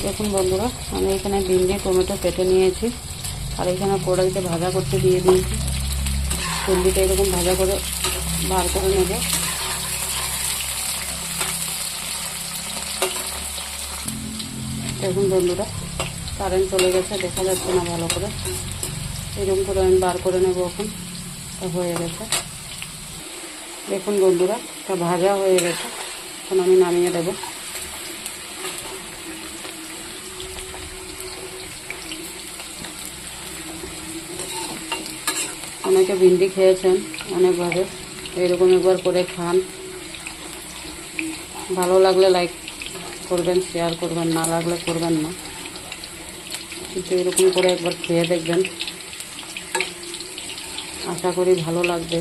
দেখুন বন্ধুরা, আমি এখানে ভিন্ডি টমেটো কেটে নিয়েছি আর এখানে কড়াইতে ভাজা করতে দিয়ে দিয়েছি। ভিন্ডিটা এরকম ভাজা করে বার করে নেব। দেখুন বন্ধুরা, কারেন্ট চলে গেছে, দেখা যাচ্ছে না ভালো করে। এরকম করে আমি বার করে নেব। এখন হয়ে গেছে। দেখুন বন্ধুরা, এটা ভাজা হয়ে গেছে। এখন আমি নামিয়ে দেব। অনেকে ভিন্ডি খেয়েছেন অনেকভাবে, এরকম একবার করে খান। ভালো লাগলে লাইক করবেন, শেয়ার করবেন, না লাগলে করবেন না, কিন্তু এরকম করে একবার খেয়ে দেখবেন, আশা করি ভালো লাগবে।